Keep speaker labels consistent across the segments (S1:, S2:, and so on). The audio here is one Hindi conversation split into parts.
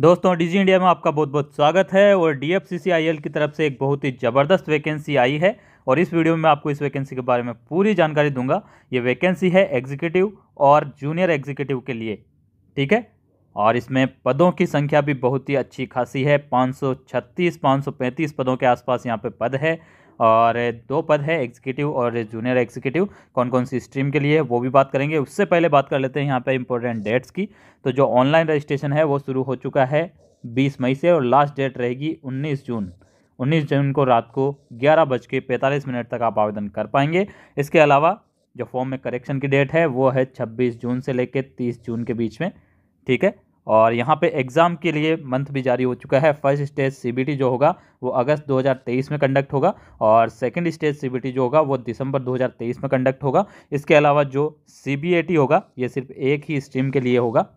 S1: दोस्तों डीजी इंडिया में आपका बहुत बहुत स्वागत है। और DFCCIL की तरफ से एक बहुत ही ज़बरदस्त वैकेंसी आई है और इस वीडियो में मैं आपको इस वैकेंसी के बारे में पूरी जानकारी दूंगा। ये वैकेंसी है एग्जीक्यूटिव और जूनियर एग्जीक्यूटिव के लिए, ठीक है। और इसमें पदों की संख्या भी बहुत ही अच्छी खासी है, 536 535 पदों के आसपास यहाँ पे पद है। और 2 पद है एग्जीक्यूटिव और जूनियर एग्जीक्यूटिव। कौन कौन सी स्ट्रीम के लिए वो भी बात करेंगे। उससे पहले बात कर लेते हैं यहाँ पे इंपॉर्टेंट डेट्स की। तो जो ऑनलाइन रजिस्ट्रेशन है वो शुरू हो चुका है 20 मई से और लास्ट डेट रहेगी 19 जून। 19 जून को रात को 11:45 तक आप आवेदन कर पाएंगे। इसके अलावा जो फॉर्म में करेक्शन की डेट है वो है 26 जून से लेकर 30 जून के बीच में, ठीक है। और यहाँ पे एग्ज़ाम के लिए मंथ भी जारी हो चुका है। फर्स्ट स्टेज CBT जो होगा वो अगस्त 2023 में कंडक्ट होगा और सेकंड स्टेज CBT जो होगा वो दिसंबर 2023 में कंडक्ट होगा। इसके अलावा जो CBAT होगा ये सिर्फ एक ही स्ट्रीम के लिए होगा,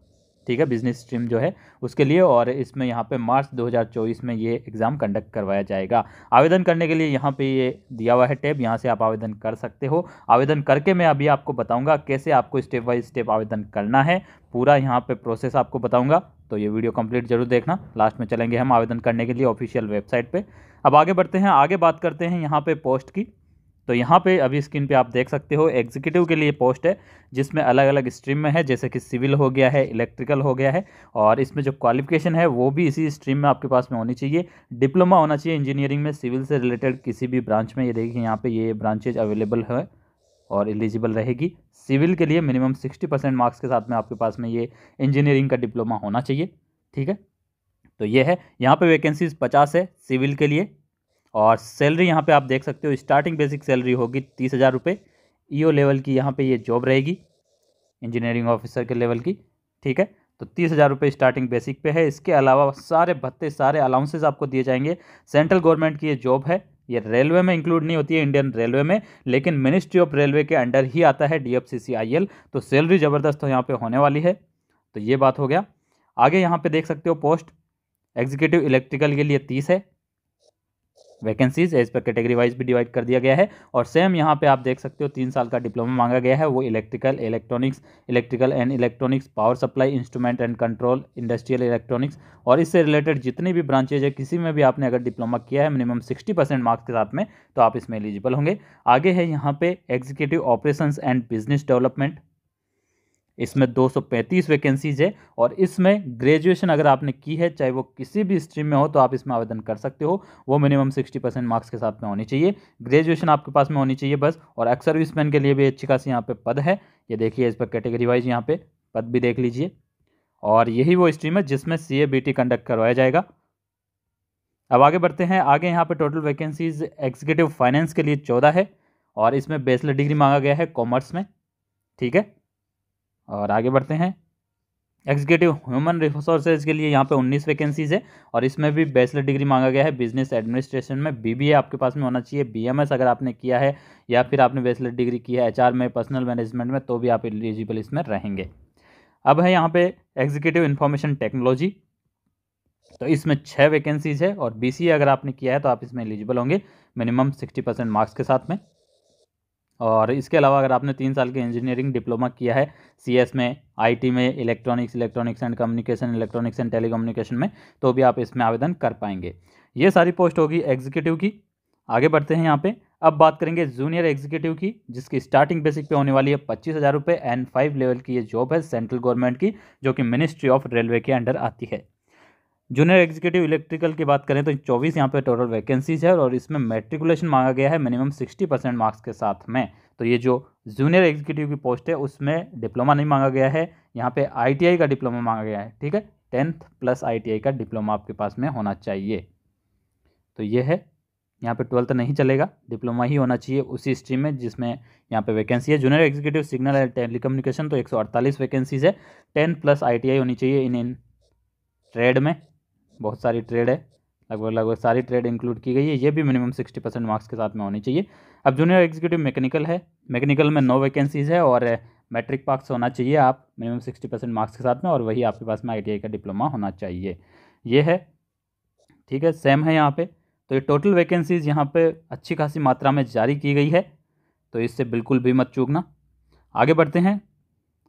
S1: ठीक है, बिजनेस स्ट्रीम जो है उसके लिए। और इसमें यहाँ पे मार्च 2024 में ये एग्ज़ाम कंडक्ट करवाया जाएगा। आवेदन करने के लिए यहाँ पे ये दिया हुआ है टैब, यहाँ से आप आवेदन कर सकते हो। आवेदन करके मैं अभी आपको बताऊँगा कैसे आपको स्टेप बाय स्टेप आवेदन करना है, पूरा यहाँ पे प्रोसेस आपको बताऊँगा। तो ये वीडियो कंप्लीट जरूर देखना। लास्ट में चलेंगे हम आवेदन करने के लिए ऑफिशियल वेबसाइट पर। अब आगे बढ़ते हैं, आगे बात करते हैं यहाँ पर पोस्ट की। तो यहाँ पे अभी स्क्रीन पे आप देख सकते हो एग्जीक्यूटिव के लिए पोस्ट है जिसमें अलग अलग स्ट्रीम में है, जैसे कि सिविल हो गया है, इलेक्ट्रिकल हो गया है। और इसमें जो क्वालिफिकेशन है वो भी इसी स्ट्रीम में आपके पास में होनी चाहिए। डिप्लोमा होना चाहिए इंजीनियरिंग में, सिविल से रिलेटेड किसी भी ब्रांच में। ये देखिए यहाँ पे ये ब्रांचेज अवेलेबल है और एलिजिबल रहेगी। सिविल के लिए मिनिमम 60% मार्क्स के साथ में आपके पास में ये इंजीनियरिंग का डिप्लोमा होना चाहिए, ठीक है। तो ये है, यहाँ पे वैकेंसीज 50 है सिविल के लिए। और सैलरी यहाँ पे आप देख सकते हो, स्टार्टिंग बेसिक सैलरी होगी 30,000 रुपये। EO लेवल की यहाँ पे ये जॉब रहेगी, इंजीनियरिंग ऑफिसर के लेवल की, ठीक है। तो 30,000 रुपये स्टार्टिंग बेसिक पे है। इसके अलावा सारे भत्ते, सारे अलाउंसेस आपको दिए जाएंगे। सेंट्रल गवर्नमेंट की ये जॉब है, ये रेलवे में इंक्लूड नहीं होती है, इंडियन रेलवे में, लेकिन मिनिस्ट्री ऑफ रेलवे के अंडर ही आता है DFCCIL। तो सैलरी ज़बरदस्त यहाँ पे होने वाली है। तो ये बात हो गया। आगे यहाँ पे देख सकते हो पोस्ट एग्जीक्यूटिव इलेक्ट्रिकल के लिए 30 है vacancies, as per category wise भी डिवाइड कर दिया गया है। और सेम यहाँ पे आप देख सकते हो 3 साल का डिप्लोमा मांगा गया है, वो electrical, electronics, electrical and electronics, power supply, instrument and control, industrial electronics और इससे रिलेटेड जितनी भी ब्रांचेज है, किसी में भी आपने अगर डिप्लोमा किया है मिनिमम 60% मार्क्स के साथ में, तो आप इसमें एलिजिबल होंगे। आगे है यहाँ पे executive operations and business development, इसमें 235 वैकेंसीज है। और इसमें ग्रेजुएशन अगर आपने की है, चाहे वो किसी भी स्ट्रीम में हो, तो आप इसमें आवेदन कर सकते हो। वो मिनिमम 60% मार्क्स के साथ में होनी चाहिए, ग्रेजुएशन आपके पास में होनी चाहिए बस। और एक्स सर्विसमैन के लिए भी अच्छी खासी यहाँ पे पद है। ये देखिए इस पर कैटेगरी वाइज यहाँ पे पद भी देख लीजिए। और यही वो स्ट्रीम है जिसमें CABT कंडक्ट करवाया जाएगा। अब आगे बढ़ते हैं, आगे यहाँ पे टोटल वैकेंसीज एग्जीक्यूटिव फाइनेंस के लिए 14 है और इसमें बैचलर डिग्री मांगा गया है कॉमर्स में, ठीक है। और आगे बढ़ते हैं, एग्जीक्यूटिव ह्यूमन रिसोर्सेज के लिए यहाँ पे 19 वैकेंसीज है और इसमें भी बैचलर डिग्री मांगा गया है बिजनेस एडमिनिस्ट्रेशन में। BBA आपके पास में होना चाहिए, BMS अगर आपने किया है या फिर आपने बैचलर डिग्री की है HR में, पर्सनल मैनेजमेंट में, तो भी आप एलिजिबल इसमें रहेंगे। अब है यहाँ पे एग्जीक्यूटिव इंफॉर्मेशन टेक्नोलॉजी, तो इसमें 6 वैकेंसीज है और BCA अगर आपने किया है तो आप इसमें एलिजिबल होंगे मिनिमम 60% मार्क्स के साथ में। और इसके अलावा अगर आपने 3 साल के इंजीनियरिंग डिप्लोमा किया है CS में, IT में, electronics and communication, electronics and telecommunication में, तो भी आप इसमें आवेदन कर पाएंगे। ये सारी पोस्ट होगी एग्जीक्यूटिव की। आगे बढ़ते हैं यहाँ पे, अब बात करेंगे जूनियर एग्जीक्यूटिव की, जिसकी स्टार्टिंग बेसिक पे होने वाली है 25,000 रुपये। N5 लेवल की ये जॉब है सेंट्रल गवर्नमेंट की, जो कि मिनिस्ट्री ऑफ रेलवे के अंडर आती है। जूनियर एग्जीक्यूटिव इलेक्ट्रिकल की बात करें तो 24 यहाँ पे टोटल वैकेंसीज है और इसमें मैट्रिकुलेशन मांगा गया है मिनिमम 60% मार्क्स के साथ में। तो ये जो जूनियर एग्जीक्यूटिव की पोस्ट है उसमें डिप्लोमा नहीं मांगा गया है, यहाँ पे ITI का डिप्लोमा मांगा गया है, ठीक है। 10th प्लस ITI का डिप्लोमा आपके पास में होना चाहिए। तो ये है, यहाँ पे 12th नहीं चलेगा, डिप्लोमा ही होना चाहिए उसी स्ट्रीम में जिसमें यहाँ पे वैकेंसी है। Junior executive signal and telecommunication तो 148 वैकेंसीज है। 10 प्लस ITI होनी चाहिए इन ट्रेड में, बहुत सारी ट्रेड है, लगभग सारी ट्रेड इंक्लूड की गई है, ये भी मिनिमम 60% मार्क्स के साथ में होनी चाहिए। अब जूनियर एग्जीक्यूटिव मैकेनिकल है, मैकेनिकल में 9 वैकेंसीज है और मैट्रिक पास होना चाहिए आप मिनिमम 60% मार्क्स के साथ में, और वही आपके पास में ITI का डिप्लोमा होना चाहिए। ये है, ठीक है, सेम है यहाँ पे। तो ये टोटल वैकेंसीज यहाँ पे अच्छी खासी मात्रा में जारी की गई है, तो इससे बिल्कुल भी मत चूकना। आगे बढ़ते हैं,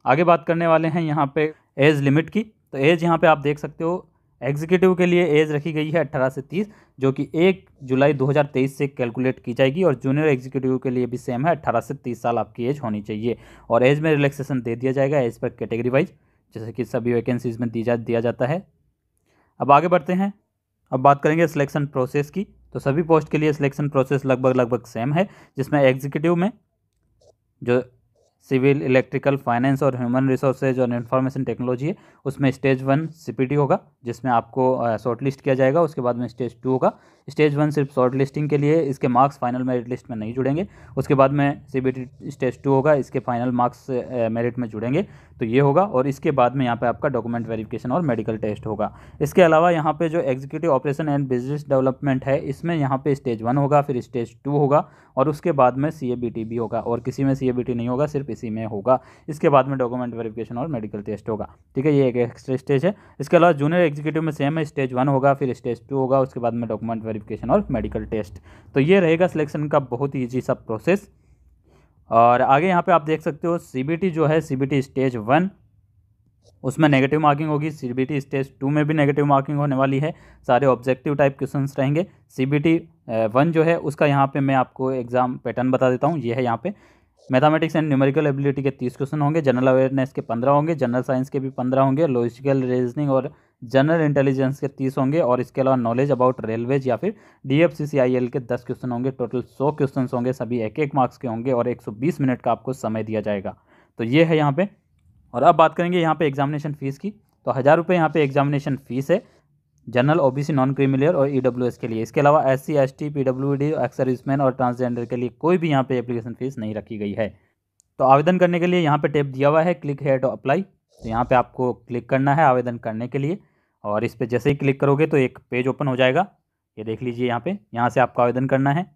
S1: आगे बात करने वाले हैं यहाँ पे एज लिमिट की। तो एज यहाँ पे आप देख सकते हो एग्जीक्यूटिव के लिए एज रखी गई है 18 से 30, जो कि 1 जुलाई 2023 से कैलकुलेट की जाएगी। और जूनियर एग्जीक्यूटिव के लिए भी सेम है, 18 से 30 साल आपकी एज होनी चाहिए। और एज में रिलैक्सेशन दे दिया जाएगा एज पर कैटेगरी वाइज, जैसे कि सभी वैकेंसीज में दिया जाता है। अब आगे बढ़ते हैं, अब बात करेंगे सिलेक्शन प्रोसेस की। तो सभी पोस्ट के लिए सिलेक्शन प्रोसेस लगभग सेम है, जिसमें एग्जीक्यूटिव में जो सिविल, इलेक्ट्रिकल, फाइनेंस और ह्यूमन रिसोर्सेज और इंफॉर्मेशन टेक्नोलॉजी है, उसमें स्टेज 1 सीपीटी होगा, जिसमें आपको शॉर्ट लिस्ट किया जाएगा। उसके बाद में स्टेज 2 होगा। स्टेज 1 सिर्फ शॉर्ट लिस्टिंग के लिए, इसके मार्क्स फाइनल मेरिट लिस्ट में नहीं जुड़ेंगे। उसके बाद में सीबीटी स्टेज 2 होगा, इसके फाइनल मार्क्स मेरिट में जुड़ेंगे, तो ये होगा। और इसके बाद में यहाँ पे आपका डॉक्यूमेंट वेरिफिकेशन और मेडिकल टेस्ट होगा। इसके अलावा यहाँ पे जो executive operation and business development है, इसमें यहाँ पे स्टेज 1 होगा, फिर स्टेज 2 होगा, और उसके बाद में सीएबीटी भी होगा। और किसी में सीएबीटी नहीं होगा, सिर्फ इसी में होगा। इसके बाद में डॉक्यूमेंट वेरिफिकेशन और मेडिकल टेस्ट होगा। ठीक है, ये एक एक्स्ट्रा स्टेज है। इसके अलावा जूनियर एग्जीक्यूटिव में सेम है, स्टेज 1 होगा, फिर स्टेज 2 होगा, उसके बाद में डॉक्यूमेंट वेरिफिकेशन और मेडिकल टेस्ट। तो ये रहेगा सिलेक्शन का बहुत ही ईजी सा प्रोसेस। और आगे यहाँ पे आप देख सकते हो सीबीटी जो है, सीबीटी स्टेज 1 उसमें नेगेटिव मार्किंग होगी। सीबीटी स्टेज 2 में भी नेगेटिव मार्किंग होने वाली है, सारे ऑब्जेक्टिव टाइप क्वेश्चंस रहेंगे। सीबीटी 1 जो है उसका यहाँ पे मैं आपको एग्जाम पैटर्न बता देता हूँ। ये है, यहाँ पे मैथमेटिक्स एंड न्यूमेरिकल एबिलिटी के 30 क्वेश्चन होंगे, जनरल अवेयरनेस के 15 होंगे, जनरल साइंस के भी 15 होंगे, लॉजिकल रीजनिंग और जनरल इंटेलिजेंस के 30 होंगे, और इसके अलावा नॉलेज अबाउट रेलवेज या फिर डीएफसीसीआईएल के 10 क्वेश्चन होंगे। टोटल 100 क्वेश्चन होंगे, सभी 1-1 मार्क्स के होंगे, और 120 मिनट का आपको समय दिया जाएगा। तो ये है यहाँ पे। और अब बात करेंगे यहाँ पे एग्जामिनेशन फ़ीस की। तो 1000 रुपये यहाँ पे एग्जामिनेशन फ़ीस है, जनरल, ओबीसी, नॉन क्रीमिलियर और ईडब्ल्यूएस के लिए। इसके अलावा SC, ST, PWD, ex serviceman और ट्रांसजेंडर के लिए कोई भी यहाँ पे एप्लीकेशन फ़ीस नहीं रखी गई है। तो आवेदन करने के लिए यहाँ पे टैब दिया हुआ है, क्लिक हेयर टू अप्लाई। तो यहाँ पे आपको क्लिक करना है आवेदन करने के लिए, और इस पर जैसे ही क्लिक करोगे तो एक पेज ओपन हो जाएगा। ये देख लीजिए, यहाँ पे यहाँ से आपको आवेदन करना है।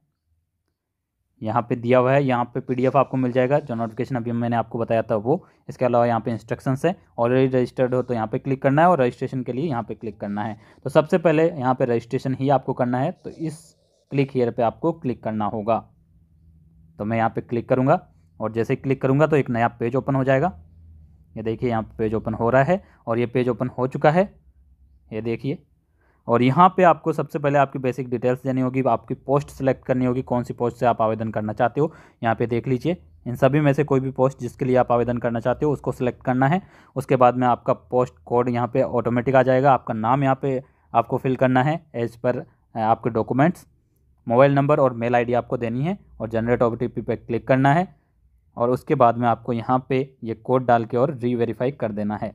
S1: यहाँ पे दिया हुआ है, यहाँ पे पीडीएफ आपको मिल जाएगा, जो नोटिफिकेशन अभी मैंने आपको बताया था वो। इसके अलावा यहाँ पे इंस्ट्रक्शंस है। ऑलरेडी रजिस्टर्ड हो तो यहाँ पे क्लिक करना है, और रजिस्ट्रेशन के लिए यहाँ पे क्लिक करना है। तो सबसे पहले यहाँ पे रजिस्ट्रेशन ही आपको करना है, तो इस क्लिक हियर पे आपको क्लिक करना होगा। तो मैं यहाँ पे क्लिक करूँगा, और जैसे ही क्लिक करूँगा तो एक नया पेज ओपन हो जाएगा। ये देखिए, यहाँ पे पेज ओपन हो रहा है, और ये पेज ओपन हो चुका है, ये देखिए। और यहाँ पे आपको सबसे पहले आपकी बेसिक डिटेल्स देनी होगी, आपकी पोस्ट सेलेक्ट करनी होगी, कौन सी पोस्ट से आप आवेदन करना चाहते हो। यहाँ पे देख लीजिए, इन सभी में से कोई भी पोस्ट जिसके लिए आप आवेदन करना चाहते हो उसको सिलेक्ट करना है। उसके बाद में आपका पोस्ट कोड यहाँ पे ऑटोमेटिक आ जाएगा। आपका नाम यहाँ पे आपको फिल करना है एज पर आपके डॉक्यूमेंट्स, मोबाइल नंबर और मेल ID आपको देनी है, और जनरेट OTP पे क्लिक करना है। और उसके बाद में आपको यहाँ पे ये कोड डाल के और रीवेरीफाई कर देना है।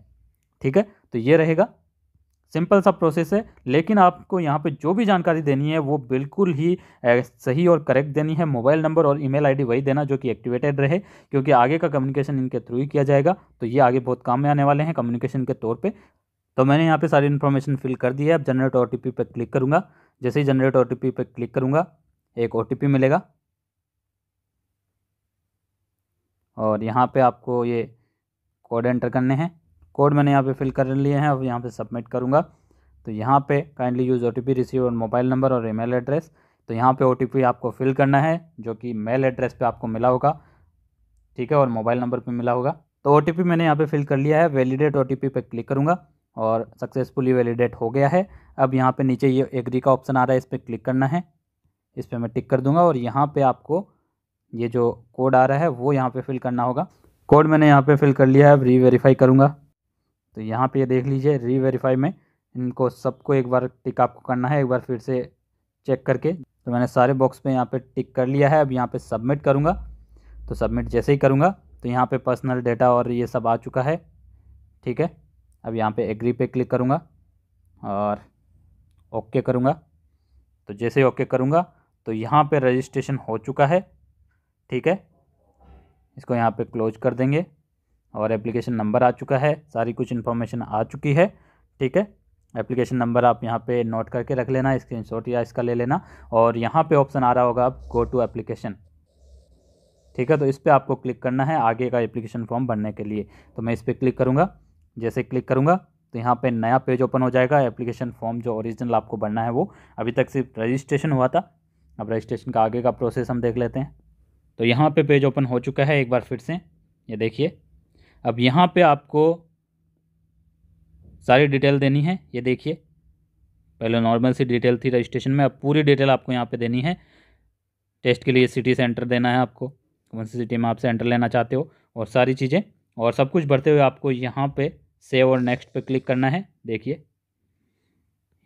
S1: ठीक है, तो ये रहेगा, सिंपल सा प्रोसेस है। लेकिन आपको यहाँ पे जो भी जानकारी देनी है वो बिल्कुल ही सही और करेक्ट देनी है। मोबाइल नंबर और ईमेल ID वही देना जो कि एक्टिवेटेड रहे, क्योंकि आगे का कम्युनिकेशन इनके थ्रू ही किया जाएगा। तो ये आगे बहुत काम में आने वाले हैं कम्युनिकेशन के तौर पे। तो मैंने यहाँ पे सारी इन्फॉर्मेशन फिल कर दी है। अब जनरेट OTP पे क्लिक करूँगा। जैसे ही जनरेट OTP पे क्लिक करूँगा, एक OTP मिलेगा, और यहाँ पे आपको ये कोड एंटर करने हैं। कोड मैंने यहाँ पे फिल कर लिए हैं, अब यहाँ पे सबमिट करूँगा। तो यहाँ पे kindly use OTP receive on mobile number और ईमेल एड्रेस। तो यहाँ पे OTP आपको फिल करना है, जो कि मेल एड्रेस पे आपको मिला होगा, ठीक है, और मोबाइल नंबर पे मिला होगा। तो OTP मैंने यहाँ पे फिल कर लिया है। वैलिडेट OTP पे क्लिक करूँगा, और सक्सेसफुली वैलिडेट हो गया है। अब यहाँ पे नीचे ये एग्री का ऑप्शन आ रहा है, इस पर क्लिक करना है। इस पर मैं टिक कर दूँगा, और यहाँ पर आपको ये जो कोड आ रहा है वो यहाँ पे फिल करना होगा। कोड मैंने यहाँ पे फिल कर लिया है। अब रीवेरीफाई करूँगा, तो यहाँ पे ये देख लीजिए, रीवेरीफाई में इनको सबको एक बार टिक आपको करना है, एक बार फिर से चेक करके। तो मैंने सारे बॉक्स पे यहाँ पे टिक कर लिया है। अब यहाँ पे सबमिट करूँगा। तो सबमिट जैसे ही करूँगा तो यहाँ पे पर्सनल डेटा और ये सब आ चुका है, ठीक है। अब यहाँ पे एग्री पे क्लिक करूँगा और ओके करूँगा। तो जैसे ही ओके करूँगा तो यहाँ पे रजिस्ट्रेशन हो चुका है, ठीक है। इसको यहाँ पे क्लोज कर देंगे, और एप्लीकेशन नंबर आ चुका है, सारी कुछ इन्फॉर्मेशन आ चुकी है, ठीक है। एप्लीकेशन नंबर आप यहाँ पे नोट करके रख लेना, स्क्रीनशॉट या इसका ले लेना। और यहाँ पे ऑप्शन आ रहा होगा आप गो टू एप्लीकेशन, ठीक है। तो इस पर आपको क्लिक करना है आगे का एप्लीकेशन फॉर्म भरने के लिए। तो मैं इस पर क्लिक करूँगा। जैसे क्लिक करूँगा तो यहाँ पे नया पेज ओपन हो जाएगा। एप्लीकेशन फॉर्म जो ओरिजिनल आपको भरना है वो, अभी तक सिर्फ रजिस्ट्रेशन हुआ था। अब रजिस्ट्रेशन का आगे का प्रोसेस हम देख लेते हैं। तो यहाँ पे पेज ओपन हो चुका है, एक बार फिर से ये देखिए। अब यहाँ पे आपको सारी डिटेल देनी है, ये देखिए। पहले नॉर्मल सी डिटेल थी रजिस्ट्रेशन में, अब पूरी डिटेल आपको यहाँ पे देनी है। टेस्ट के लिए सिटी सेंटर देना है आपको, कौन सी सिटी में आप सेंटर लेना चाहते हो, और सारी चीज़ें और सब कुछ भरते हुए आपको यहाँ पे सेव और नेक्स्ट पे क्लिक करना है। देखिए,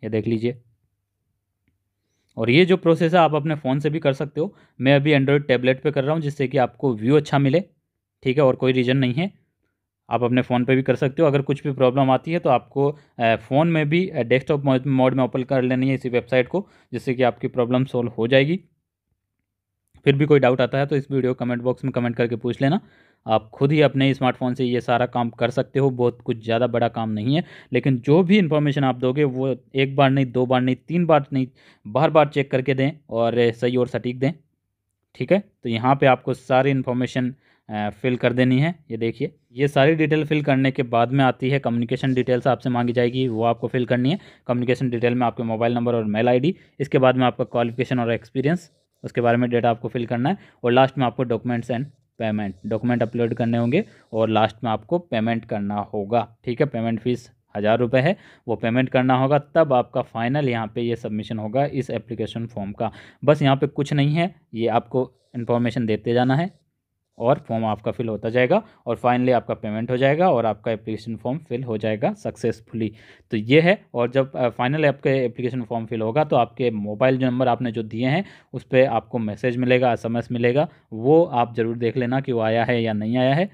S1: ये देख लीजिए। और ये जो प्रोसेस है आप अपने फ़ोन से भी कर सकते हो। मैं अभी एंड्रॉयड टैबलेट पे कर रहा हूँ, जिससे कि आपको व्यू अच्छा मिले, ठीक है, और कोई रीज़न नहीं है। आप अपने फ़ोन पे भी कर सकते हो। अगर कुछ भी प्रॉब्लम आती है तो आपको फ़ोन में भी डेस्कटॉप मोड में ओपन कर लेनी है इसी वेबसाइट को, जिससे कि आपकी प्रॉब्लम सॉल्व हो जाएगी। फिर भी कोई डाउट आता है तो इस वीडियो कमेंट बॉक्स में कमेंट करके पूछ लेना। आप खुद ही अपने स्मार्टफोन से ये सारा काम कर सकते हो, बहुत कुछ ज़्यादा बड़ा काम नहीं है। लेकिन जो भी इन्फॉर्मेशन आप दोगे वो एक बार नहीं, दो बार नहीं, तीन बार नहीं, बार बार चेक करके दें और सही और सटीक दें, ठीक है। तो यहाँ पे आपको सारी इन्फॉर्मेशन फिल कर देनी है। ये देखिए, ये सारी डिटेल फिल करने के बाद में आती है कम्युनिकेशन डिटेल्स, आपसे मांगी जाएगी, वो आपको फिल करनी है। कम्युनिकेशन डिटेल में आपके मोबाइल नंबर और मेल आईडी, इसके बाद में आपका क्वालिफिकेशन और एक्सपीरियंस, उसके बारे में डेटा आपको फिल करना है। और लास्ट में आपको documents and payment, document upload करने होंगे और लास्ट में आपको पेमेंट करना होगा, ठीक है। पेमेंट फीस 1000 रुपये है, वो पेमेंट करना होगा, तब आपका फाइनल यहाँ पे ये सबमिशन होगा इस एप्लीकेशन फॉर्म का। बस यहाँ पे कुछ नहीं है, ये आपको इन्फॉर्मेशन देते जाना है और फॉर्म आपका फिल होता जाएगा और फाइनली आपका पेमेंट हो जाएगा और आपका एप्लीकेशन फॉर्म फिल हो जाएगा सक्सेसफुली। तो ये है। और जब फाइनल आपके एप्लीकेशन फॉर्म फिल होगा तो आपके मोबाइल जो नंबर आपने जो दिए हैं उस पर आपको मैसेज मिलेगा, SMS मिलेगा, वो आप ज़रूर देख लेना कि वो आया है या नहीं आया है।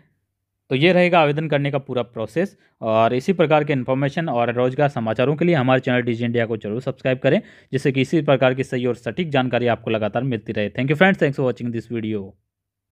S1: तो ये रहेगा आवेदन करने का पूरा प्रोसेस। और इसी प्रकार के इन्फॉर्मेशन और रोजगार समाचारों के लिए हमारे चैनल डिजी इंडिया को जरूर सब्सक्राइब करें, जिससे कि इसी प्रकार की सही और सटीक जानकारी आपको लगातार मिलती रहे। Thank you friends, thanks for watching this video.